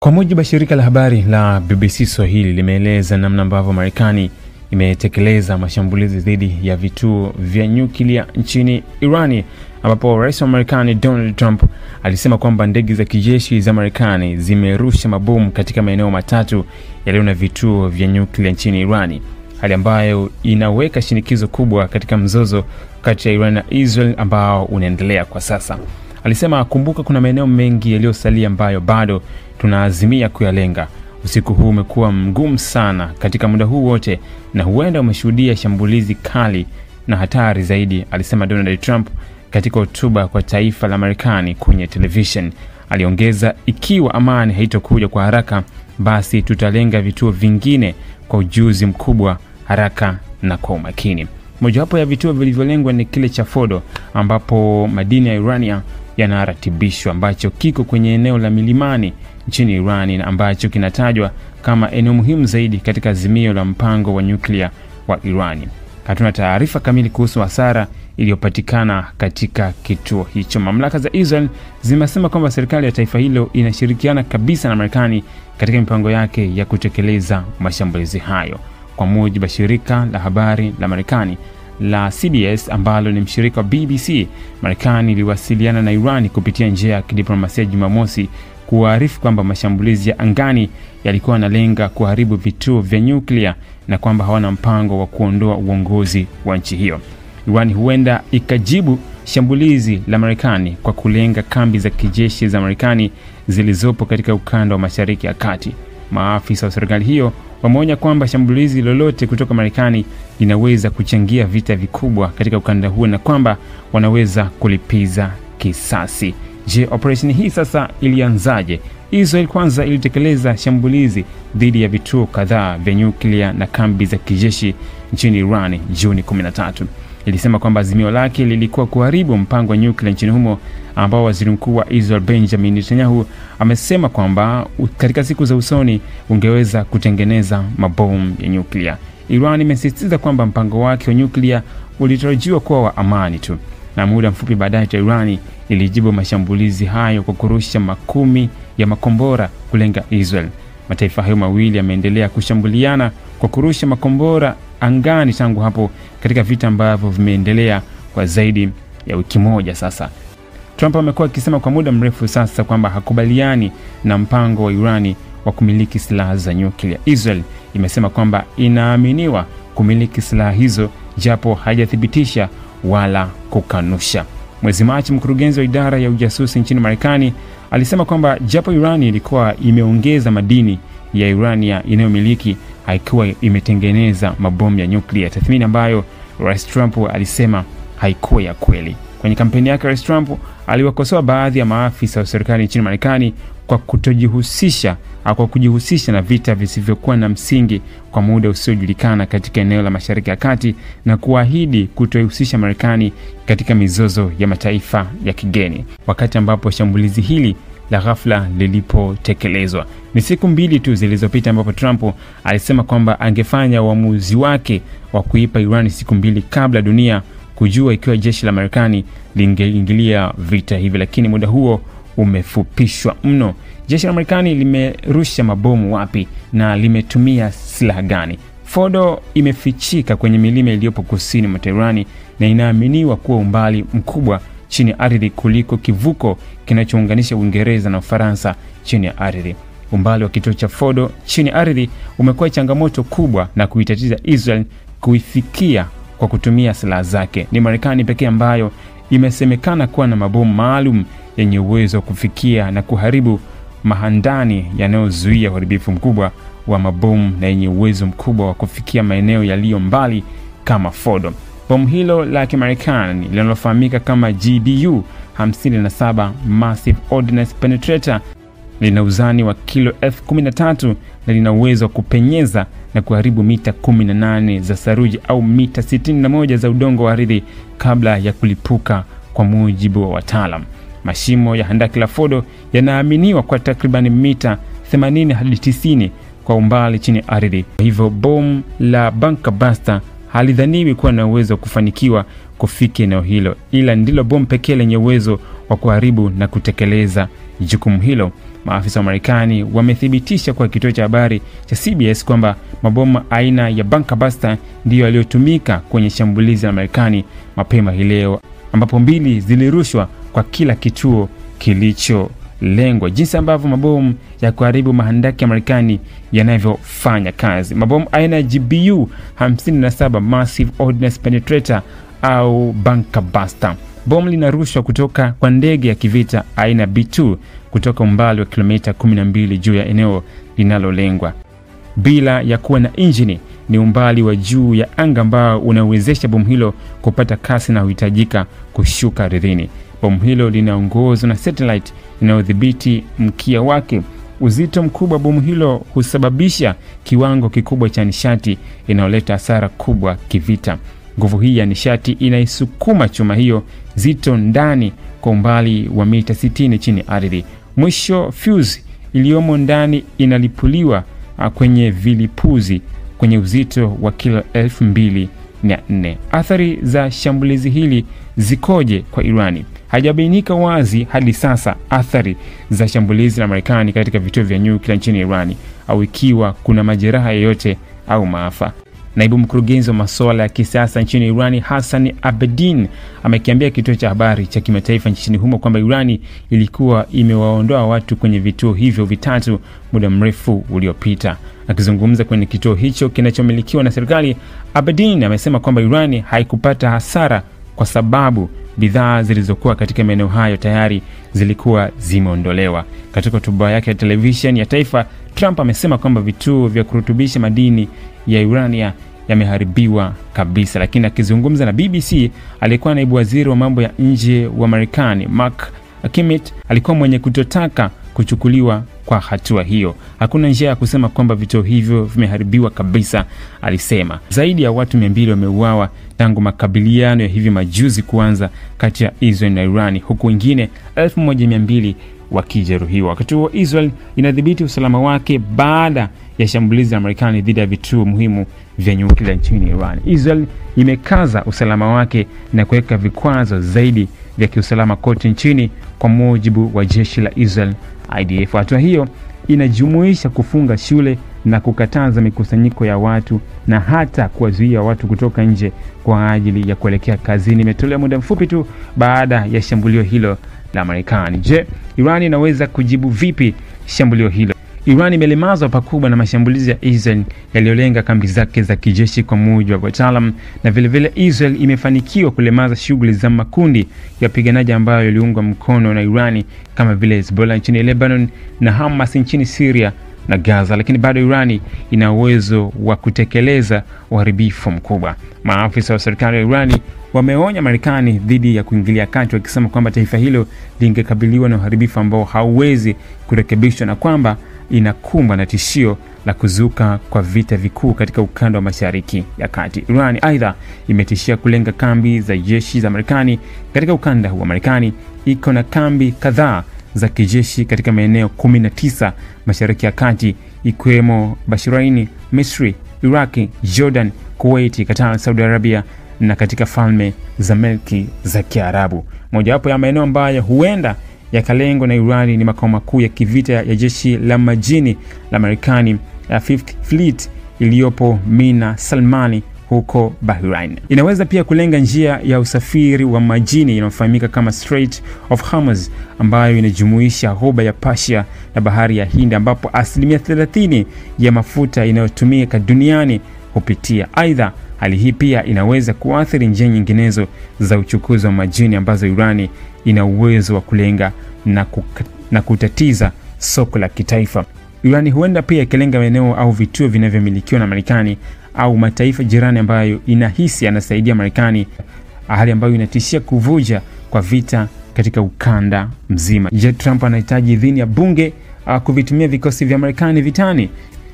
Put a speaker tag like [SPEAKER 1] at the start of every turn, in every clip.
[SPEAKER 1] Kwa mujibu wa shirika la habari la BBC Swahili limeeleza namna ambavyo Marekani imetekeleza mashambulizi dhidi ya vituo vya nyuklia nchini Irani, ambapo Rais wa Marekani Donald Trump alisema kwamba ndege za kijeshi za Marekani zimerusha mabomu katika maeneo matatu yaliyo na vituo vya nyuklia nchini Irani, hali ambayo inaweka shinikizo kubwa katika mzozo kati ya Iran na Israel ambao unaendelea kwa sasa. Alisema kumbuka kuna maeneo mengi yaliyosalia ambayo bado tunaazimia kuyalenga. Usiku huu umekuwa mgumu sana katika muda huu wote na huenda umeshuhudia shambulizi kali na hatari zaidi, alisema Donald Trump katika hotuba kwa taifa la Marekani kwenye television. Aliongeza, ikiwa amani haitokuja kwa haraka, basi tutalenga vituo vingine kwa ujuzi mkubwa, haraka na kwa umakini. Mojawapo ya vituo vilivyolengwa ni kile cha Fordo, ambapo madini ya uranium yanaratibishwa, ambacho kiko kwenye eneo la milimani nchini Irani na ambacho kinatajwa kama eneo muhimu zaidi katika azimio la mpango wa nyuklia wa Irani. Hatuna taarifa kamili kuhusu hasara iliyopatikana katika kituo hicho. Mamlaka za Israel zimesema kwamba serikali ya taifa hilo inashirikiana kabisa na Marekani katika mipango yake ya kutekeleza mashambulizi hayo. Kwa mujibu wa shirika la habari la Marekani la CBS ambalo ni mshirika wa BBC, Marekani iliwasiliana na Irani kupitia njia ya kidiplomasia Jumamosi kuarifu kwamba mashambulizi ya angani yalikuwa yanalenga kuharibu vituo vya nyuklia na kwamba hawana mpango wa kuondoa uongozi wa nchi hiyo. Irani huenda ikajibu shambulizi la Marekani kwa kulenga kambi za kijeshi za Marekani zilizopo katika ukanda wa Mashariki ya Kati. Maafisa wa serikali hiyo wameonya kwamba shambulizi lolote kutoka Marekani linaweza kuchangia vita vikubwa katika ukanda huo na kwamba wanaweza kulipiza kisasi. Je, operation hii sasa ilianzaje? Israel kwanza ilitekeleza shambulizi dhidi ya vituo kadhaa vya nyuklia na kambi za kijeshi nchini Iran Juni 13. Ilisema kwamba azimio lake lilikuwa kuharibu mpango wa nyuklia nchini humo, ambao waziri mkuu wa Israel Benjamin Netanyahu amesema kwamba katika siku za usoni ungeweza kutengeneza mabomu ya nyuklia. Iran imesisitiza kwamba mpango wake wa nyuklia ulitarajiwa kuwa wa amani tu, na muda mfupi baadaye Iran ilijibu mashambulizi hayo kwa kurusha makumi ya makombora kulenga Israel. Mataifa hayo mawili yameendelea kushambuliana kwa kurusha makombora angani tangu hapo katika vita ambavyo vimeendelea kwa zaidi ya wiki moja sasa. Trump amekuwa akisema kwa muda mrefu sasa kwamba hakubaliani na mpango wa Irani wa kumiliki silaha za nyuklia. Israel imesema kwamba inaaminiwa kumiliki silaha hizo japo hajathibitisha wala kukanusha. Mwezi Machi, mkurugenzi wa idara ya ujasusi nchini Marekani alisema kwamba japo Irani ilikuwa imeongeza madini ya urania inayomiliki, haikuwa imetengeneza mabomu ya nyuklia, tathmini ambayo Rais Trump alisema haikuwa ya kweli. Kwenye kampeni yake, Rais Trump aliwakosoa baadhi ya maafisa wa serikali nchini Marekani kwa kujihusisha na vita visivyokuwa na msingi kwa muda usiojulikana katika eneo la Mashariki ya Kati na kuahidi kutoihusisha Marekani katika mizozo ya mataifa ya kigeni. Wakati ambapo shambulizi hili la ghafla lilipotekelezwa, ni siku mbili tu zilizopita ambapo Trump alisema kwamba angefanya uamuzi wake wa kuipa Iran siku mbili kabla dunia kujua ikiwa jeshi la Marekani lingeingilia vita hivi, lakini muda huo umefupishwa mno. Jeshi la Marekani limerusha mabomu wapi na limetumia silaha gani? Fordo imefichika kwenye milima iliyopo kusini mwa Iran na inaaminiwa kuwa umbali mkubwa chini ya ardhi kuliko kivuko kinachounganisha Uingereza na Ufaransa chini ya ardhi. Umbali wa kituo cha Fordo chini ya ardhi umekuwa changamoto kubwa na kuitatiza Israel kuifikia kwa kutumia silaha zake. Ni Marekani pekee ambayo imesemekana kuwa na mabomu maalum yenye uwezo wa kufikia na kuharibu mahandani yanayozuia uharibifu mkubwa wa mabomu na yenye uwezo mkubwa wa kufikia maeneo yaliyo mbali kama Fordo. Bomu hilo la Kimarekani linalofahamika kama GBU 57 Massive Ordnance Penetrator lina uzani wa kilo 13,000 na lina uwezo wa kupenyeza na kuharibu mita 18 za saruji au mita 61 za udongo wa ardhi kabla ya kulipuka, kwa mujibu wa wataalam. Mashimo ya handaki la Fordo yanaaminiwa kwa takriban mita 80 hadi 90 kwa umbali chini ya ardhi. Hivyo bomu la Bunker Buster halidhaniwi kuwa na uwezo wa kufanikiwa kufikia eneo hilo, ila ndilo bomu pekee lenye uwezo wa kuharibu na kutekeleza jukumu hilo. Maafisa wa Marekani wamethibitisha kwa kituo cha habari cha CBS kwamba mabomu aina ya bunker buster ndiyo yaliyotumika kwenye shambulizi la Marekani mapema hii leo, ambapo 2 zilirushwa kwa kila kituo kilicholengwa. Jinsi ambavyo mabomu ya kuharibu mahandaki ya Marekani yanavyofanya kazi. Mabomu aina ya GBU 57 Massive Ordnance Penetrator au bunker buster. Bomu linarushwa kutoka kwa ndege ya kivita aina B2 kutoka umbali wa kilomita 12 juu ya eneo linalolengwa bila ya kuwa na injini. Ni umbali wa juu ya anga ambao unawezesha bomu hilo kupata kasi na huhitajika kushuka ardhini. Bomu hilo linaongozwa na satellite inayodhibiti mkia wake. Uzito mkubwa wa bomu hilo husababisha kiwango kikubwa cha nishati inayoleta hasara kubwa kivita. Nguvu hii ya nishati inaisukuma chuma hiyo zito ndani kwa umbali wa mita 60 chini ardhi. Mwisho fuse iliyomo ndani inalipuliwa kwenye vilipuzi kwenye uzito wa kilo 2400. Athari za shambulizi hili zikoje kwa Irani? Hajabainika wazi hadi sasa athari za shambulizi la Marekani katika vituo vya nyuklia nchini Irani, au ikiwa kuna majeraha yoyote au maafa. Naibu mkurugenzi wa masuala ya kisiasa nchini Irani, Hassan Abedin, amekiambia kituo cha habari cha kimataifa nchini humo kwamba Irani ilikuwa imewaondoa watu kwenye vituo hivyo vitatu muda mrefu uliopita. Akizungumza kwenye kituo hicho kinachomilikiwa na serikali, Abedin amesema kwamba Irani haikupata hasara kwa sababu bidhaa zilizokuwa katika maeneo hayo tayari zilikuwa zimeondolewa. Katika hotuba yake ya television ya taifa, Trump amesema kwamba vituo vya kurutubisha madini ya urania yameharibiwa kabisa. Lakini akizungumza na BBC, alikuwa naibu waziri wa mambo ya nje wa Marekani Mark Kimmett alikuwa mwenye kutotaka kuchukuliwa kwa hatua hiyo. Hakuna njia ya kusema kwamba vituo hivyo vimeharibiwa kabisa, alisema. Zaidi ya watu 200 wameuawa tangu makabiliano ya hivi majuzi kuanza kati ya Israel na Iran, huku wengine 1200 wakijeruhiwa. Wakati huo Israel inadhibiti usalama wake baada ya shambulizi la Marekani dhidi ya vituo muhimu vya nyuklia nchini Iran. Israel imekaza usalama wake na kuweka vikwazo zaidi vya kiusalama kote nchini, kwa mujibu wa jeshi la Israel IDF. Hatua hiyo inajumuisha kufunga shule na kukataza mikusanyiko ya watu na hata kuwazuia watu kutoka nje kwa ajili ya kuelekea kazini. Imetolewa muda mfupi tu baada ya shambulio hilo la Marekani. Je, Iran inaweza kujibu vipi shambulio hilo? Iran imelemazwa pakubwa na mashambulizi ya Israel yaliyolenga kambi zake za kijeshi, kwa mujibu wa wataalam, na vile Israel imefanikiwa kulemaza shughuli za makundi ya wapiganaji ambayo yaliungwa mkono na Iran kama vile Hezbollah nchini Lebanon na Hamas nchini Syria na Gaza, lakini bado Iran ina uwezo wa kutekeleza uharibifu mkubwa. Maafisa wa serikali ya Iran wameonya Marekani dhidi ya kuingilia kati, wakisema kwamba taifa hilo lingekabiliwa na uharibifu ambao hauwezi kurekebishwa na kwamba inakumbwa na tishio la kuzuka kwa vita vikuu katika ukanda wa Mashariki ya Kati. Iran aidha imetishia kulenga kambi za jeshi za Marekani katika ukanda wa Marekani. Iko na kambi kadhaa za kijeshi katika maeneo 19 Mashariki ya Kati, ikiwemo Bahrain, Misri, Iraq, Jordan, Kuwait, Qatar, Saudi Arabia na katika falme za Milki za Kiarabu. Mojawapo ya maeneo ambayo huenda yakalengwa na Iran ni makao makuu ya kivita ya jeshi la majini la Marekani ya Fifth Fleet iliyopo Mina Salmani huko Bahrain. Inaweza pia kulenga njia ya usafiri wa majini inayofahamika kama Strait of Hormuz, ambayo inajumuisha ghuba ya Persia na bahari ya Hindi, ambapo 30% ya mafuta inayotumika duniani hupitia. Aidha, hali hii pia inaweza kuathiri njia nyinginezo za uchukuzi wa majini ambazo Irani ina uwezo wa kulenga na kutatiza soko la kitaifa. Irani huenda pia ikilenga maeneo au vituo vinavyomilikiwa na Marekani au mataifa jirani ambayo inahisi yanasaidia Marekani, hali ambayo inatishia kuvuja kwa vita katika ukanda mzima. Je, Trump anahitaji idhini ya bunge kuvitumia vikosi vya Marekani vitani?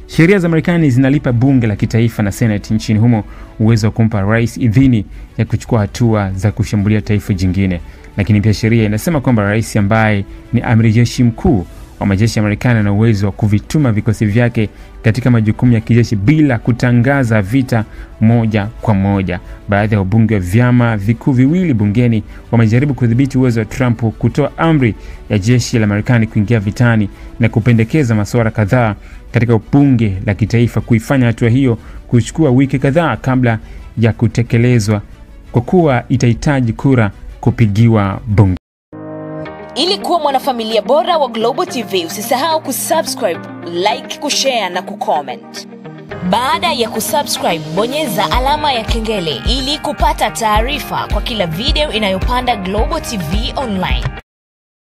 [SPEAKER 1] Sheria za Marekani zinalipa bunge la kitaifa na Senate nchini humo uwezo wa kumpa rais idhini ya kuchukua hatua za kushambulia taifa jingine. Lakini pia sheria inasema kwamba rais ambaye ni amiri jeshi mkuu wa majeshi ya Marekani na uwezo wa kuvituma vikosi vyake katika majukumu ya kijeshi bila kutangaza vita moja kwa moja. Baadhi ya wabunge wa vyama vikuu viwili bungeni wamejaribu kudhibiti uwezo wa Trump kutoa amri ya jeshi la Marekani kuingia vitani na kupendekeza masuala kadhaa katika bunge la kitaifa, kuifanya hatua hiyo kuchukua wiki kadhaa kabla ya kutekelezwa kwa kuwa itahitaji kura kupigiwa bunge.
[SPEAKER 2] Ili kuwa mwanafamilia bora wa Global TV, usisahau kusubscribe, like, kushare na kucomment. Baada ya kusubscribe, bonyeza alama ya kengele ili kupata taarifa kwa kila video inayopanda Global TV Online.